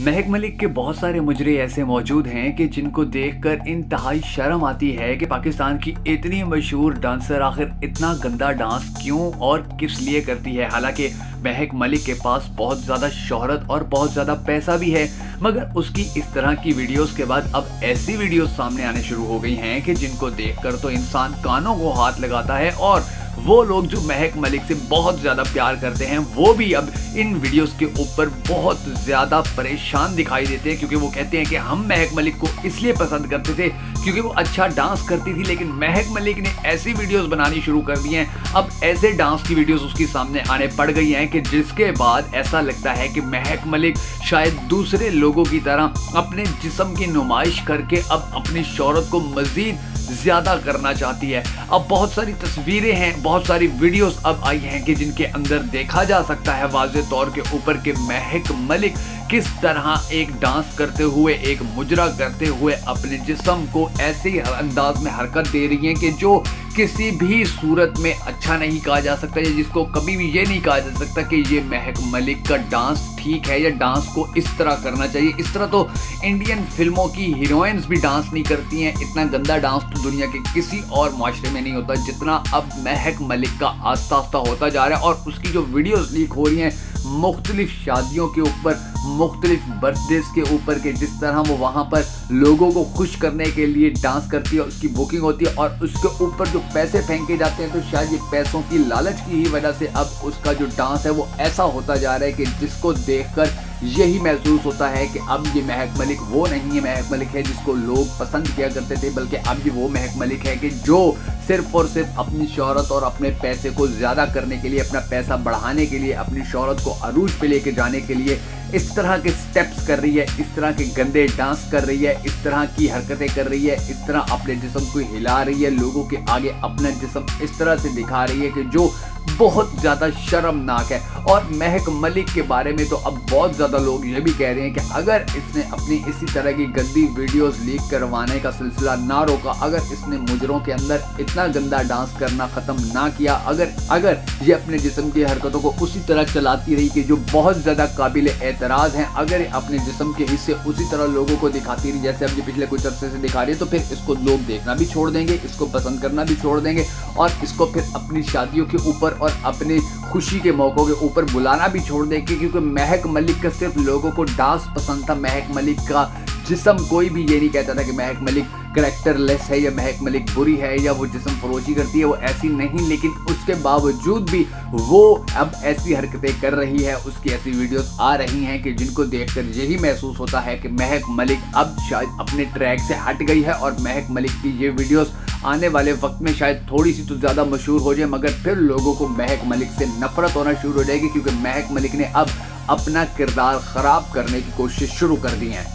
महक मलिक के बहुत सारे मुजरे ऐसे मौजूद हैं कि जिनको देखकर इंतहाई शर्म आती है कि पाकिस्तान की इतनी मशहूर डांसर आखिर इतना गंदा डांस क्यों और किस लिए करती है। हालांकि महक मलिक के पास बहुत ज़्यादा शोहरत और बहुत ज़्यादा पैसा भी है, मगर उसकी इस तरह की वीडियोस के बाद अब ऐसी वीडियोस सामने आने शुरू हो गई हैं कि जिनको देखकर तो इंसान कानों को हाथ लगाता है। और वो लोग जो महक मलिक से बहुत ज़्यादा प्यार करते हैं वो भी अब इन वीडियोस के ऊपर बहुत ज़्यादा परेशान दिखाई देते हैं, क्योंकि वो कहते हैं कि हम महक मलिक को इसलिए पसंद करते थे क्योंकि वो अच्छा डांस करती थी, लेकिन महक मलिक ने ऐसी वीडियोस बनानी शुरू कर दी हैं, अब ऐसे डांस की वीडियोस उसकी सामने आने पड़ गई हैं कि जिसके बाद ऐसा लगता है कि महक मलिक शायद दूसरे लोगों की तरह अपने जिस्म की नुमाइश करके अब अपनी शोहरत को मज़ीद ज़्यादा करना चाहती है। अब बहुत सारी तस्वीरें हैं, बहुत सारी वीडियोस अब आई हैं कि जिनके अंदर देखा जा सकता है वाज़ेह तौर के ऊपर कि महक मलिक किस तरह एक डांस करते हुए, एक मुजरा करते हुए अपने जिस्म को ऐसे अंदाज में हरकत दे रही हैं कि जो किसी भी सूरत में अच्छा नहीं कहा जा सकता, या जिसको कभी भी ये नहीं कहा जा सकता कि ये महक मलिक का डांस ठीक है या डांस को इस तरह करना चाहिए। इस तरह तो इंडियन फिल्मों की हीरोइंस भी डांस नहीं करती हैं। इतना गंदा डांस तो दुनिया के किसी और माशरे में नहीं होता जितना अब महक मलिक का आस्ता आस्ता होता जा रहा है। और उसकी जो वीडियोस लीक हो रही हैं मुख्तलिफ शादियों के ऊपर, मुख्तलिफ बर्थडेज के ऊपर, के जिस तरह वो वहाँ पर लोगों को खुश करने के लिए डांस करती है, उसकी बुकिंग होती है और उसके ऊपर जो पैसे फेंके जाते हैं, तो शायद ये पैसों की लालच की ही वजह से अब उसका जो डांस है वो ऐसा होता जा रहा है कि जिसको देखकर यही महसूस होता है कि अब ये महक मलिक वो नहीं है महक मलिक है जिसको लोग पसंद किया करते थे, बल्कि अब ये वो महक मलिक है कि जो सिर्फ और सिर्फ अपनी शोहरत और अपने पैसे को ज़्यादा करने के लिए, अपना पैसा बढ़ाने के लिए, अपनी शोहरत को अरूज पे लेके जाने के लिए इस तरह के स्टेप्स कर रही है, इस तरह के गंदे डांस कर रही है, इस तरह की हरकतें कर रही है, इस तरह अपने जिस्म को हिला रही है, लोगों के आगे अपना जिस्म इस तरह से दिखा रही है कि जो बहुत ज़्यादा शर्मनाक है। और महक मलिक के बारे में तो अब बहुत ज़्यादा लोग ये भी कह रहे हैं कि अगर इसने अपनी इसी तरह की गंदी वीडियोस लीक करवाने का सिलसिला ना रोका, अगर इसने मुजरों के अंदर इतना गंदा डांस करना ख़त्म ना किया, अगर ये अपने जिस्म की हरकतों को उसी तरह चलाती रही कि जो बहुत ज़्यादा काबिल एतराज़ हैं, अगर अपने जिस्म के हिस्से उसी तरह लोगों को दिखाती रही जैसे अब ये पिछले कुछ अरसे से दिखा रही है, तो फिर इसको लोग देखना भी छोड़ देंगे, इसको पसंद करना भी छोड़ देंगे और इसको फिर अपनी शादियों के ऊपर और अपने खुशी के मौक़ों के ऊपर बुलाना भी छोड़ देंगे। क्योंकि महक मलिक का सिर्फ लोगों को डांस पसंद था, महक मलिक का जिस्म कोई भी ये नहीं कहता था कि महक मलिक करैक्टरलेस है या महक मलिक बुरी है या वो जिस्म फरोशी करती है, वो ऐसी नहीं। लेकिन उसके बावजूद भी वो अब ऐसी हरकतें कर रही है, उसकी ऐसी वीडियोस आ रही हैं कि जिनको देखकर यही महसूस होता है कि महक मलिक अब शायद अपने ट्रैक से हट गई है और महक मलिक की ये वीडियोस आने वाले वक्त में शायद थोड़ी सी तो ज़्यादा मशहूर हो जाए, मगर फिर लोगों को महक मलिक से नफरत होना शुरू हो जाएगी, क्योंकि महक मलिक ने अब अपना किरदार ख़राब करने की कोशिश शुरू कर दी है।